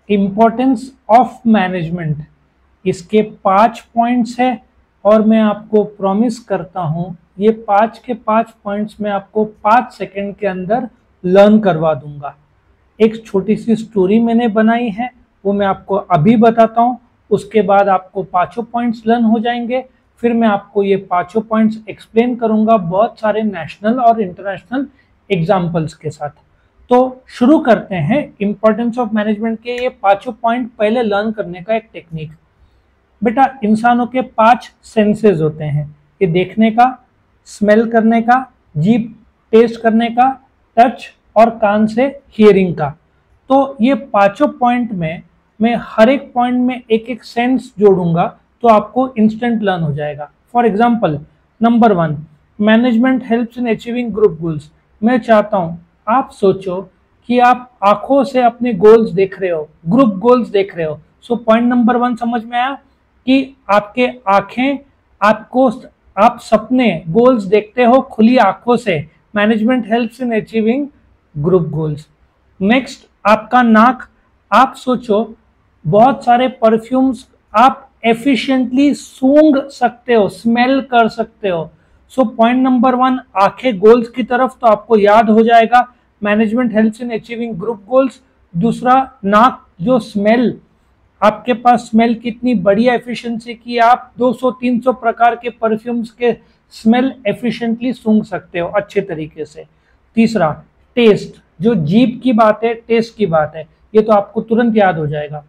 Importance of management, इसके 5 points है और मैं आपको प्रॉमिस करता हूं ये 5 के 5 पॉइंट्स मैं आपको 5 सेकंड के अंदर लर्न करवा दूंगा। एक छोटी सी स्टोरी मैंने बनाई है, वो मैं आपको अभी बताता हूँ। उसके बाद आपको पांचों पॉइंट्स लर्न हो जाएंगे। फिर मैं आपको ये पांचों पॉइंट्स एक्सप्लेन करूंगा बहुत सारे नेशनल और इंटरनेशनल एग्जाम्पल्स के साथ। तो शुरू करते हैं इंपॉर्टेंस ऑफ मैनेजमेंट के ये पांचों पॉइंट पहले लर्न करने का एक टेक्निक। बेटा, इंसानों के 5 सेंसेस होते हैं, ये देखने का, स्मेल करने का, जीभ टेस्ट करने का, टच और कान से हियरिंग का। तो ये पांचों पॉइंट में मैं हर एक पॉइंट में एक एक सेंस जोड़ूंगा तो आपको इंस्टेंट लर्न हो जाएगा। For example, number 1, management helps in achieving group goals. मैं चाहता हूं आप सोचो कि आप आंखों से अपने गोल्स देख रहे हो, ग्रुप गोल्स देख रहे हो। सो पॉइंट नंबर 1 समझ में आया कि आपके आंखें आपको, आप सपने गोल्स देखते हो खुली आंखों से। Management helps in achieving group goals. Next, आपका नाक, आप सोचो बहुत सारे परफ्यूम्स आप एफिशिएंटली सूंघ सकते हो, स्मेल कर सकते हो। सो पॉइंट नंबर 1, आंखें गोल्स की तरफ, तो आपको याद हो जाएगा management helps in achieving group goals. दूसरा, नाक, जो स्मेल, आपके पास स्मेल कितनी बढ़िया एफिशिएंसी की, आप 200-300 प्रकार के परफ्यूम्स के स्मेल एफिशिएंटली सूंघ सकते हो अच्छे तरीके से। तीसरा, टेस्ट, जो जीभ की बात है, टेस्ट की बात है, ये तो आपको तुरंत याद हो जाएगा।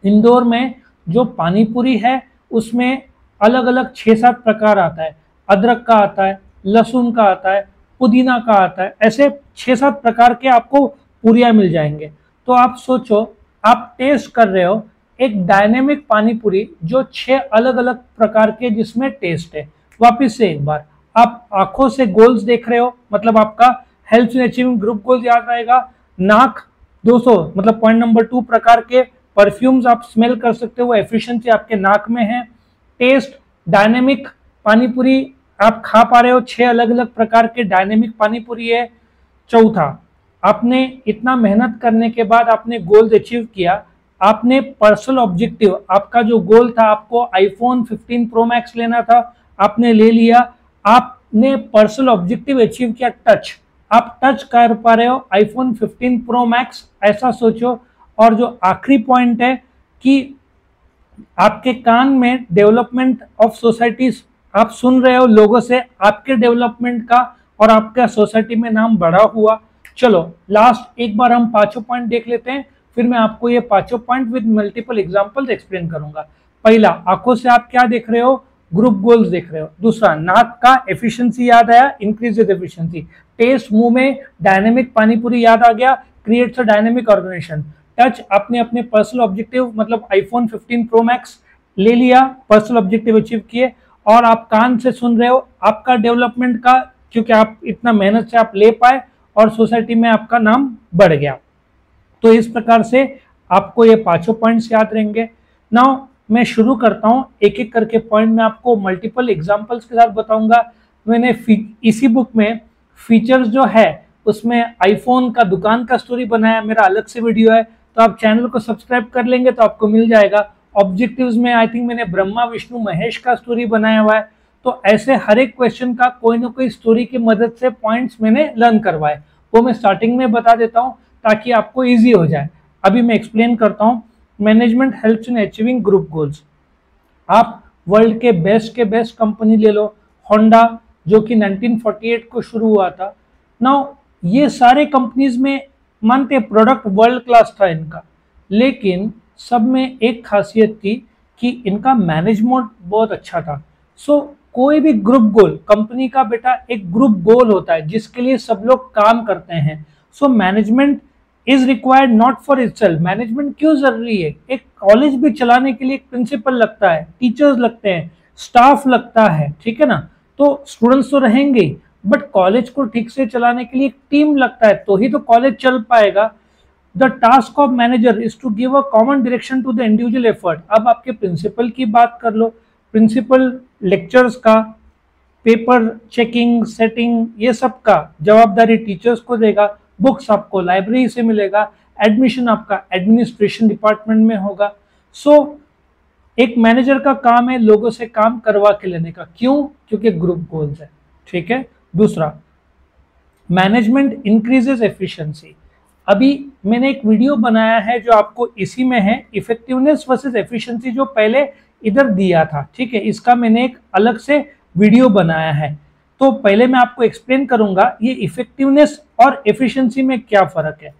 इंदौर में जो पानी पूरी है उसमें अलग अलग 6-7 प्रकार आता है। अदरक का आता है, लहसुन का आता है, पुदीना का आता है, ऐसे 6-7 प्रकार के आपको पूरियां मिल जाएंगे। तो आप सोचो, आप टेस्ट कर रहे हो एक डायनेमिक पानी पूरी जो 6 अलग अलग प्रकार के जिसमें टेस्ट है। वापिस से एक बार, आप आंखों से गोल्स देख रहे हो, मतलब आपका helps in achieving group goals याद रहेगा। नाक 200, मतलब पॉइंट नंबर 2 प्रकार के परफ्यूम्स आप स्मेल कर सकते हो, एफिशिएंसी आपके नाक में है। टेस्ट, डायनेमिक पानी पूरी आप खा पा रहे हो, 6 अलग अलग प्रकार के डायनेमिक पानी पूरी है। चौथा, आपने इतना मेहनत करने के बाद आपने गोल्स अचीव किया, आपने पर्सनल ऑब्जेक्टिव, आपका जो गोल था, आपको आईफोन 15 प्रो मैक्स लेना था, आपने ले लिया। आपने पर्सनल ऑब्जेक्टिव अचीव किया, टच, आप टच कर पा रहे हो आईफोन 15 प्रो मैक्स, ऐसा सोचो। और जो आखिरी पॉइंट है कि आपके कान में डेवलपमेंट ऑफ सोसाइटीज, आप सुन रहे हो लोगों से आपके डेवलपमेंट का और आपका सोसाइटी में नाम बढ़ा हुआ। चलो लास्ट एक बार हम पांचों पॉइंट देख लेते हैं, फिर मैं आपको ये पांचों point with multiple examples explain करूंगा। पहला, आंखों से आप क्या देख रहे हो, ग्रुप गोल्स देख रहे हो। दूसरा, नाक का एफिशिएंसी याद आया, इंक्रीजेस एफिशिएंसी। टेस्ट, मुंह में डायनेमिक पानीपुरी याद आ गया, creates a dynamic organisation. Touch, आपने अपने पर्सनल ऑब्जेक्टिव मतलब आईफोन 15 प्रो मैक्स ले लिया, पर्सनल ऑब्जेक्टिव अचीव किए। और आप कान से सुन रहे हो आपका डेवलपमेंट का, क्योंकि आप इतना मेहनत से आप ले पाए और सोसाइटी में आपका नाम बढ़ गया। तो इस प्रकार से आपको ये पांचों पॉइंट्स याद रहेंगे। नाउ मैं शुरू करता हूं, एक एक करके पॉइंट में आपको मल्टीपल एग्जांपल्स के साथ बताऊंगा। मैंने इसी बुक में फीचर्स जो है उसमें आईफोन का दुकान का स्टोरी बनाया, मेरा अलग से वीडियो है, तो आप चैनल को सब्सक्राइब कर लेंगे तो आपको मिल जाएगा। ऑब्जेक्टिव्स में आई थिंक मैंने ब्रह्मा विष्णु महेश का स्टोरी बनाया हुआ है। तो ऐसे हर एक क्वेश्चन का कोई ना कोई स्टोरी की मदद से पॉइंट्स मैंने लर्न करवाए, वो मैं स्टार्टिंग में बता देता हूँ ताकि आपको ईजी हो जाए। अभी मैं एक्सप्लेन करता हूँ। Management helps in achieving group goals. आप वर्ल्ड के बेस्ट कंपनी ले लो, होंडा, जो कि 1948 को शुरू हुआ था। नाउ ये सारे कंपनीज में मानते प्रोडक्ट वर्ल्ड क्लास था इनका, लेकिन सब में एक खासियत थी कि इनका मैनेजमेंट बहुत अच्छा था। सो कोई भी ग्रुप गोल, कंपनी का बेटा एक ग्रुप गोल होता है जिसके लिए सब लोग काम करते हैं। So management is required not for itself. Management क्यों जरूरी है? एक कॉलेज भी चलाने के लिए एक प्रिंसिपल लगता है, टीचर्स लगते हैं, स्टाफ लगता है, ठीक है ना। तो स्टूडेंट्स तो रहेंगे, बट कॉलेज को ठीक से चलाने के लिए एक टीम लगता है, तो ही तो कॉलेज चल पाएगा। The task of manager is to give a common direction to the individual effort. अब आपके प्रिंसिपल की बात कर लो, प्रिंसिपल लेक्चर्स का, पेपर चेकिंग, सेटिंग, ये सब का जवाबदारी टीचर्स को देगा। बुक्स आपको लाइब्रेरी से मिलेगा, एडमिशन आपका एडमिनिस्ट्रेशन डिपार्टमेंट में होगा। सो एक मैनेजर का काम है लोगों से काम करवा के लेने का। क्यों? क्योंकि ग्रुप गोल्स है। ठीक है। दूसरा, मैनेजमेंट इंक्रीजेस एफिशिएंसी। अभी मैंने एक वीडियो बनाया है जो आपको इसी में है, इफेक्टिवनेस वर्सेस एफिशिएंसी, जो पहले इधर दिया था। ठीक है, इसका मैंने एक अलग से वीडियो बनाया है। तो पहले मैं आपको एक्सप्लेन करूंगा ये इफेक्टिवनेस और एफिशिएंसी में क्या फर्क है।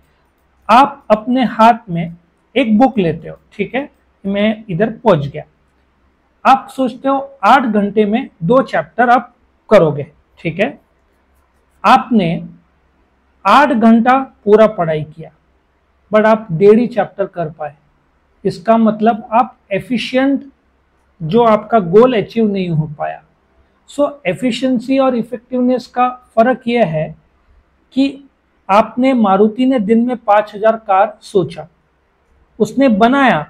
आप अपने हाथ में एक बुक लेते हो, ठीक है, मैं इधर पहुंच गया। आप सोचते हो 8 घंटे में 2 चैप्टर आप करोगे, ठीक है। आपने 8 घंटा पूरा पढ़ाई किया, बट आप 1.5 चैप्टर कर पाए। इसका मतलब आप एफिशिएंट, जो आपका गोल अचीव नहीं हो पाया। सो एफिशिएंसी और इफेक्टिवनेस का फर्क यह है कि आपने, मारुति ने दिन में 5000 कार सोचा, उसने बनाया,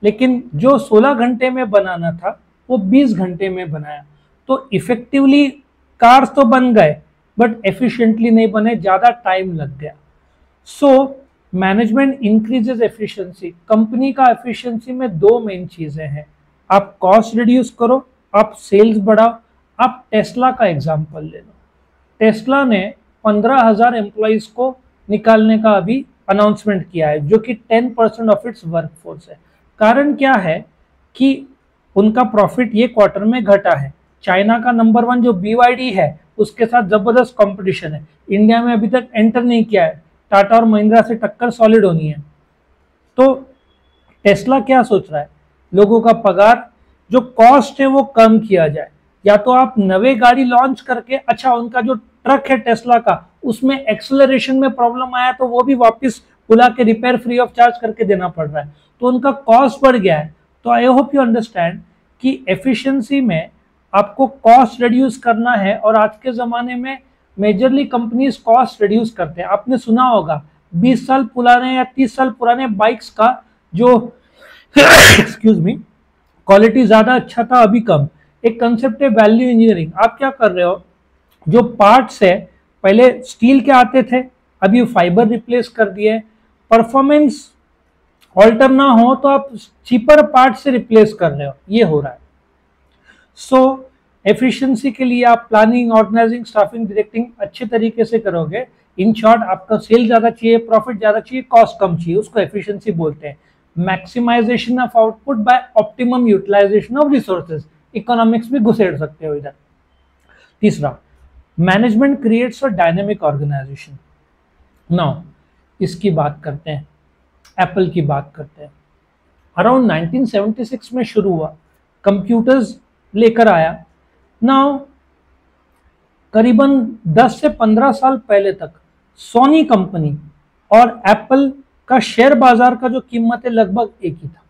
लेकिन जो 16 घंटे में बनाना था वो 20 घंटे में बनाया। तो इफेक्टिवली कार्स तो बन गए, बट एफिशिएंटली नहीं बने, ज्यादा टाइम लग गया। So management increases efficiency. Company का एफिशिएंसी में 2 मेन चीजें हैं, आप कॉस्ट रिड्यूस करो, आप सेल्स बढ़ाओ। आप टेस्ला का एग्जांपल ले लो। टेस्ला ने 15,000 एम्प्लॉइज को निकालने का अभी अनाउंसमेंट किया है, जो कि 10% ऑफ इट्स वर्कफोर्स है। कारण क्या है कि उनका प्रॉफिट ये क्वार्टर में घटा है। चाइना का नंबर 1 जो BYD है उसके साथ जबरदस्त कंपटीशन है, इंडिया में अभी तक एंटर नहीं किया है। टाटा और महिंद्रा से टक्कर सॉलिड होनी है। तो टेस्ला क्या सोच रहा है, लोगों का पगार, जो कॉस्ट है वो कम किया जाए। या तो आप नवे गाड़ी लॉन्च करके, अच्छा उनका जो ट्रक है टेस्ला का, उसमें एक्सेलरेशन में प्रॉब्लम आया तो वो भी वापस बुला के रिपेयर फ्री ऑफ चार्ज करके देना पड़ रहा है, तो उनका कॉस्ट बढ़ गया है। तो आई होप यू अंडरस्टैंड कि एफिशिएंसी में आपको कॉस्ट रिड्यूस करना है, और आज के ज़माने में मेजरली कंपनीज कॉस्ट रिड्यूस करते हैं। आपने सुना होगा 20 साल पुराने या 30 साल पुराने बाइक्स का जो एक्सक्यूज मी क्वालिटी ज़्यादा अच्छा था, अभी कम। एक कंसेप्ट है वैल्यू इंजीनियरिंग। आप क्या कर रहे हो, जो पार्ट्स है पहले स्टील के आते थे, अभी फाइबर रिप्लेस कर दिए। परफॉर्मेंस ऑल्टर ना हो तो आप चीपर पार्ट से रिप्लेस कर रहे हो, ये हो रहा है। सो एफिशिएंसी के लिए आप प्लानिंग, ऑर्गेनाइजिंग, स्टाफिंग, डायरेक्टिंग अच्छे तरीके से करोगे। इन शॉर्ट, आपका सेल ज्यादा चाहिए, प्रॉफिट ज्यादा चाहिए, कॉस्ट कम चाहिए, उसको एफिशिएंसी बोलते हैं। Maximisation of output by optimum utilisation of resources, economics भी घुसेड़ सकते हो इधर। तीसरा, management creates a dynamic organisation. Now इसकी बात करते हैं, एप्पल की बात करते हैं। अराउंड 1976 में शुरू हुआ, कंप्यूटर्स लेकर आया। नाउ करीबन 10 से 15 साल पहले तक सोनी कंपनी और एप्पल का शेयर बाजार का जो कीमत है लगभग एक ही था,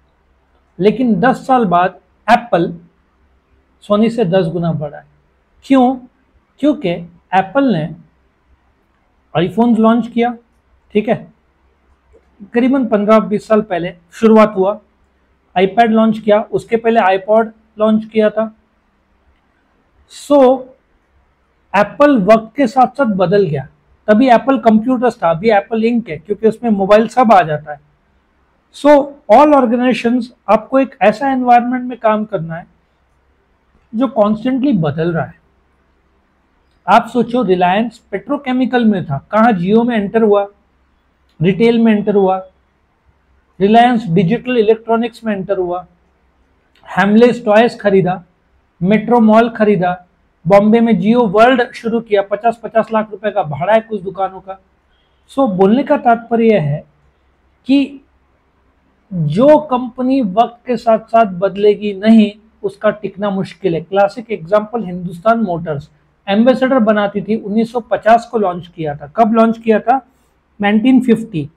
लेकिन 10 साल बाद एप्पल सोनी से 10 गुना बढ़ा है। क्यों? क्योंकि एप्पल ने आईफोन लॉन्च किया, ठीक है, करीबन 15-20 साल पहले शुरुआत हुआ। आईपैड लॉन्च किया, उसके पहले आईपॉड लॉन्च किया था। सो एप्पल वक्त के साथ साथ बदल गया। तभी एप्पल कंप्यूटर्स था, अभी एप्पल इंक है, क्योंकि उसमें मोबाइल सब आ जाता है। सो ऑल ऑर्गेनाइजेशंस, आपको एक ऐसा एनवायरनमेंट में काम करना है जो कॉन्स्टेंटली बदल रहा है। आप सोचो, रिलायंस पेट्रोकेमिकल में था, कहाँ जियो में एंटर हुआ, रिटेल में एंटर हुआ। रिलायंस डिजिटल इलेक्ट्रॉनिक्स में एंटर हुआ, हैमलेस टॉयज खरीदा, मेट्रो मॉल खरीदा, बॉम्बे में जियो वर्ल्ड शुरू किया, 50-50 लाख रुपए का भाड़ा है कुछ दुकानों का। सो बोलने का तात्पर्य है कि जो कंपनी वक्त के साथ साथ बदलेगी नहीं, उसका टिकना मुश्किल है। Classic example Hindustan Motors, ambassador बनाती थी, 1950 को लॉन्च किया था। कब लॉन्च किया था? 1950।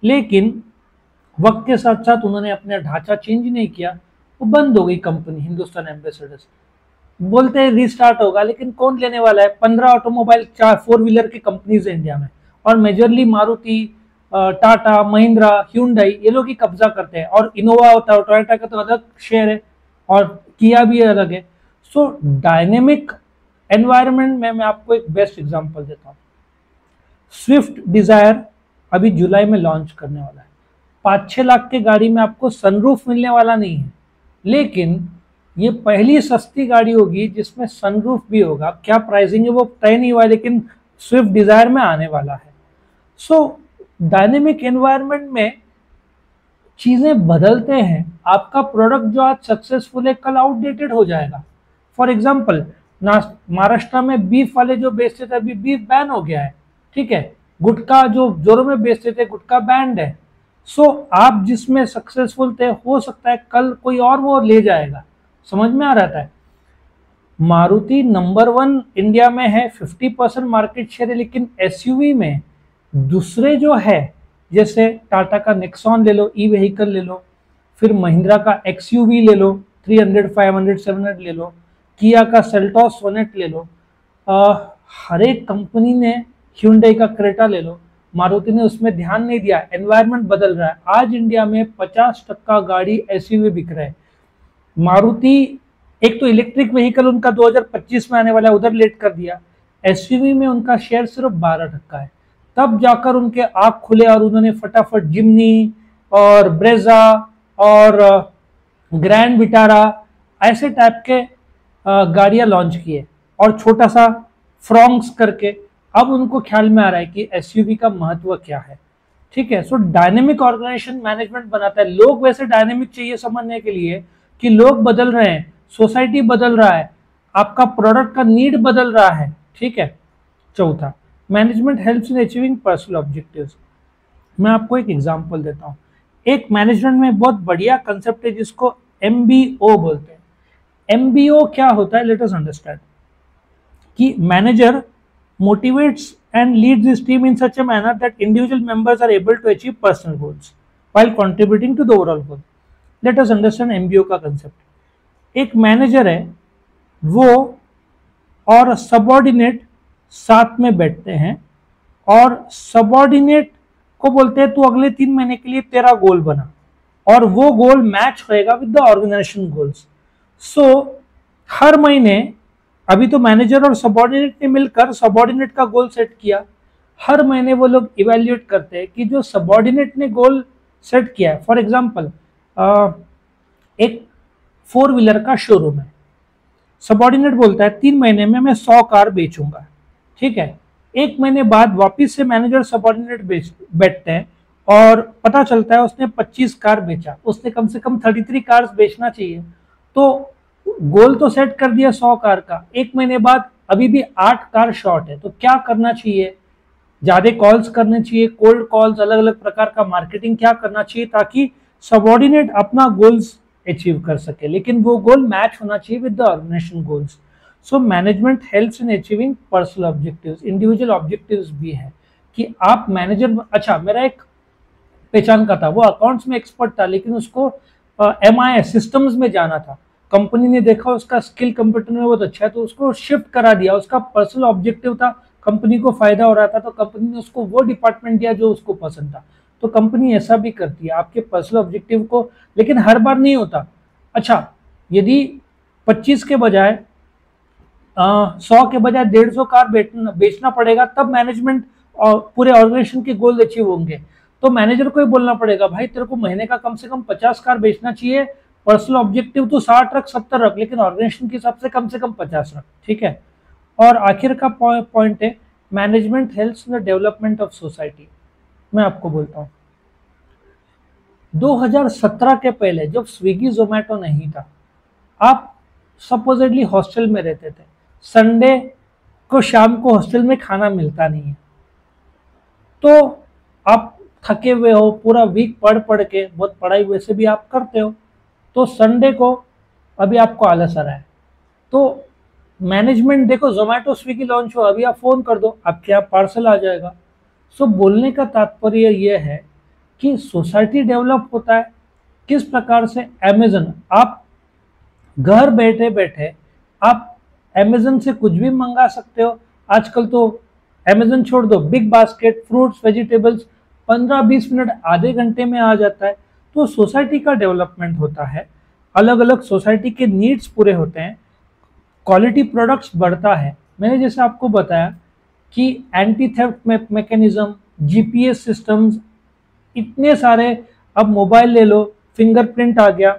लेकिन वक्त के साथ साथ उन्होंने अपना ढांचा चेंज नहीं किया, वो बंद हो गई कंपनी हिंदुस्तान एम्बेसडर्स। बोलते हैं रीस्टार्ट होगा, लेकिन कौन लेने वाला है? 15 ऑटोमोबाइल 4 व्हीलर की कंपनीज है इंडिया में, और मेजरली मारुति, टाटा, महिंद्रा, ह्यूंडई, ये लोग ही कब्जा करते हैं। और इनोवा होता है, टोयोटा का तो अलग शेयर है, और किया भी अलग है। सो डायनेमिक एनवायरनमेंट में मैं आपको एक बेस्ट एग्जांपल देता हूँ। स्विफ्ट डिजायर अभी जुलाई में लॉन्च करने वाला है। 5-6 लाख के गाड़ी में आपको सनरूफ मिलने वाला नहीं है, लेकिन ये पहली सस्ती गाड़ी होगी जिसमें सनरूफ भी होगा। क्या प्राइसिंग है वो तय नहीं हुआ, लेकिन स्विफ्ट डिजायर में आने वाला है। सो डायनेमिक एनवायरनमेंट में चीजें बदलते हैं। आपका प्रोडक्ट जो आज सक्सेसफुल है कल आउटडेटेड हो जाएगा। फॉर एग्जाम्पल, महाराष्ट्र में बीफ वाले जो बेचते थे अभी बीफ बैन हो गया है, ठीक है। गुटखा जो जोरों में बेचते थे गुटखा बैंड है। सो आप जिसमें सक्सेसफुल थे हो सकता है कल कोई और वो ले जाएगा। समझ में आ रहा है। मारुति नंबर 1 इंडिया में है, 50% मार्केट शेयर है, लेकिन एसयूवी में दूसरे जो है, जैसे टाटा का नेक्सॉन ले लो, ई व्हीकल ले लो, फिर महिंद्रा का एक्सयूवी ले लो, 300, 500, 700 ले लो, किया का सेल्टॉस सोनेट ले लो, हर एक कंपनी ने, ह्यूंडई का क्रेटा ले लो, मारुति ने उसमें ध्यान नहीं दिया। एनवायरनमेंट बदल रहा है। आज इंडिया में 50% गाड़ी एसयूवी बिक रहा है। मारुति एक तो इलेक्ट्रिक व्हीकल उनका 2025 में आने वाला है, उधर लेट कर दिया। एसयूवी में उनका शेयर सिर्फ 12% है। तब जाकर उनके आँख खुले और उन्होंने फटाफट जिम्नी और ब्रेजा और ग्रैंड विटारा ऐसे टाइप के गाड़ियां लॉन्च किए, और छोटा सा फ्रॉन्क्स करके। अब उनको ख्याल में आ रहा है कि एसयूवी का महत्व क्या है, ठीक है। सो डायनेमिक ऑर्गेनाइजेशन मैनेजमेंट बनाता है। लोग वैसे डायनेमिक चाहिए समझने के लिए कि लोग बदल रहे हैं, सोसाइटी बदल रहा है, आपका प्रोडक्ट का नीड बदल रहा है, ठीक है। चौथा, management helps in achieving personal objectives. मैं आपको एक एग्जांपल देता हूं। एक मैनेजमेंट में बहुत बढ़िया कंसेप्ट है जिसको MBO बोलते हैं। MBO क्या होता है, लेट अस अंडरस्टैंड कि manager motivates and leads his team in such a manner that individual members are able to achieve personal goals while contributing to the overall goal. Let us understand MBO का concept. एक manager है, वो और subordinate साथ में बैठते हैं, और सबऑर्डिनेट को बोलते हैं तू अगले 3 महीने के लिए तेरा गोल बना, और वो गोल मैच होएगा विद द ऑर्गेनाइजेशन गोल्स। सो हर महीने, अभी तो मैनेजर और सबऑर्डिनेट ने मिलकर सबऑर्डिनेट का गोल सेट किया, हर महीने वो लोग इवेल्युएट करते हैं कि जो सबऑर्डिनेट ने गोल सेट किया है। फॉर एग्जांपल, एक 4 व्हीलर का शोरूम है, सबऑर्डिनेट बोलता है 3 महीने में मैं 100 कार बेचूंगा, ठीक है। 1 महीने बाद वापिस से मैनेजर सबऑर्डिनेट बैठते हैं और पता चलता है उसने 25 कार बेचा, उसने कम से कम 33 कार्स बेचना चाहिए। तो गोल तो सेट कर दिया 100 कार का, 1 महीने बाद अभी भी 8 कार शॉर्ट है, तो क्या करना चाहिए? ज्यादा कॉल्स करने चाहिए, कोल्ड कॉल्स, अलग अलग प्रकार का मार्केटिंग क्या करना चाहिए ताकि सबऑर्डिनेट अपना गोल्स अचीव कर सके, लेकिन वो गोल मैच होना चाहिए with the organisation goals. So management helps in achieving personal objectives. Individual objectives भी है कि आप मैनेजर, अच्छा मेरा एक पहचान का था, वो अकाउंट्स में एक्सपर्ट था, लेकिन उसको MIS सिस्टम्स में जाना था। कंपनी ने देखा उसका स्किल कंप्यूटर में बहुत अच्छा है, तो उसको शिफ्ट करा दिया। उसका पर्सनल ऑब्जेक्टिव था, कंपनी को फायदा हो रहा था, तो कंपनी ने उसको वो डिपार्टमेंट दिया जो उसको पसंद था। तो कंपनी ऐसा भी करती है आपके पर्सनल ऑब्जेक्टिव को, लेकिन हर बार नहीं होता। अच्छा, यदि 25 के बजाय 100 के बजाय 150 कार बेचना पड़ेगा, तब मैनेजमेंट और पूरे ऑर्गेनाइजेशन के गोल अचीव होंगे। तो मैनेजर को ही बोलना पड़ेगा, भाई तेरे को महीने का कम से कम 50 कार बेचना चाहिए, पर्सनल ऑब्जेक्टिव तो 60 रख, 70 रख, लेकिन ऑर्गेनाइजेशन के हिसाब से कम 50 रख, ठीक है। और आखिर का पॉइंट है, management helps in the development of society. मैं आपको बोलता हूँ, 2017 के पहले जब स्विगी जोमेटो नहीं था, आप सपोजिटली हॉस्टल में रहते थे, संडे को शाम को हॉस्टल में खाना मिलता नहीं है, तो आप थके हुए हो, पूरा वीक पढ़ के, बहुत पढ़ाई वैसे भी आप करते हो, तो संडे को अभी आपको आलस आ रहा है, तो मैनेजमेंट देखो जोमेटो स्विगी लॉन्च हो, अभी आप फोन कर दो, आपके यहाँ पार्सल आ जाएगा। सो बोलने का तात्पर्य यह है कि सोसाइटी डेवलप होता है किस प्रकार से। अमेजन, आप घर बैठे बैठे आप अमेजन से कुछ भी मंगा सकते हो। आजकल तो अमेजन छोड़ दो, big basket, fruits, vegetables 15-20 minute, आधे घंटे में आ जाता है। तो सोसाइटी का डेवलपमेंट होता है, अलग अलग सोसाइटी के नीड्स पूरे होते हैं, क्वालिटी प्रोडक्ट्स बढ़ता है। मैंने जैसे आपको बताया कि anti theft mechanism, GPS systems, इतने सारे अब मोबाइल ले लो, फिंगरप्रिंट आ गया,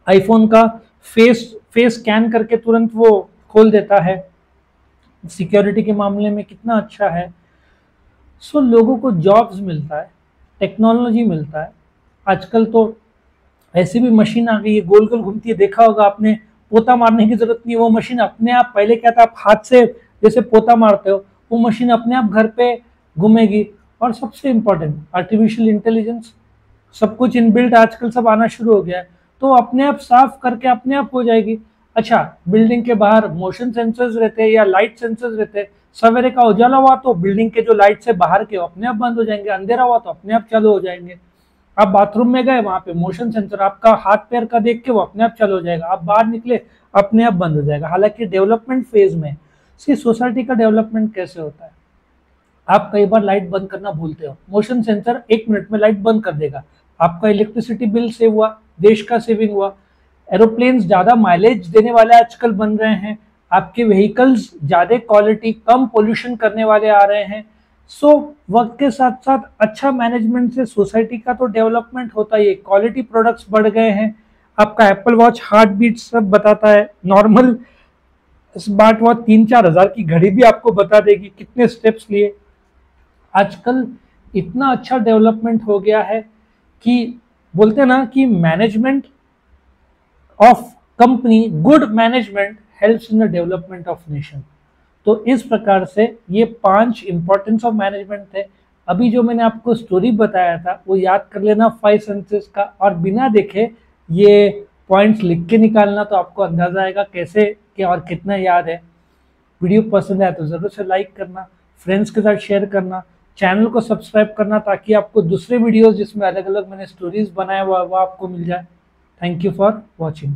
आईफोन का फेस स्कैन करके तुरंत वो खोल देता है, सिक्योरिटी के मामले में कितना अच्छा है। सो लोगों को जॉब्स मिलता है, टेक्नोलॉजी मिलता है। आजकल तो ऐसी भी मशीन आ गई है, गोल गोल घूमती है, देखा होगा आपने, पोता मारने की जरूरत नहीं, वो मशीन अपने आप, पहले क्या था आप हाथ से जैसे पोता मारते हो, वो मशीन अपने आप घर पे घूमेगी। और सबसे इंपॉर्टेंट आर्टिफिशियल इंटेलिजेंस, सब कुछ इनबिल्ट आजकल सब आना शुरू हो गया है, तो अपने आप साफ करके अपने आप हो जाएगी। अच्छा, बिल्डिंग के बाहर मोशन सेंसर्स रहते हैं या लाइट सेंसर्स रहते हैं, सवेरे का उजाला हुआ तो बिल्डिंग के जो लाइट से बाहर के अपने आप बंद हो जाएंगे, अंधेरा हुआ तो अपने आप चालू हो जाएंगे। आप बाथरूम में गए, वहां पे मोशन सेंसर आपका हाथ पैर का देख के वो अपने आप चालू हो जाएगा, आप बाहर निकले अपने आप बंद हो जाएगा। हालांकि डेवलपमेंट फेज में सी सोसाइटी का डेवलपमेंट कैसे होता है, आप कई बार लाइट बंद करना भूलते हो, मोशन सेंसर 1 मिनट में लाइट बंद कर देगा, आपका इलेक्ट्रिसिटी बिल सेव हुआ, देश का सेविंग हुआ। एरोप्लेन्स ज्यादा माइलेज देने वाले आजकल बन रहे हैं, आपके व्हीकल्स ज्यादा क्वालिटी कम पोल्यूशन करने वाले आ रहे हैं। सो वक्त के साथ साथ अच्छा मैनेजमेंट से सोसाइटी का तो डेवलपमेंट होता ही है, क्वालिटी प्रोडक्ट्स बढ़ गए हैं। आपका एप्पल वॉच हार्ट बीट सब बताता है, नॉर्मल स्मार्ट वॉच 3-4 हज़ार की घड़ी भी आपको बता देगी कितने स्टेप्स लिए। आजकल इतना अच्छा डेवलपमेंट हो गया है कि बोलते हैं ना कि management of company, good management helps in the development of nation. तो इस प्रकार से ये 5 इंपॉर्टेंस ऑफ मैनेजमेंट थे। अभी जो मैंने आपको स्टोरी बताया था वो याद कर लेना 5 सेंसेस का, और बिना देखे ये पॉइंट्स लिख के निकालना, तो आपको अंदाजा आएगा कैसे क्या और कितना याद है। वीडियो पसंद आया तो जरूर से लाइक करना, फ्रेंड्स के साथ शेयर करना, चैनल को सब्सक्राइब करना, ताकि आपको दूसरे वीडियोस जिसमें अलग अलग मैंने स्टोरीज बनाया हुआ वो आपको मिल जाए। Thank you for watching.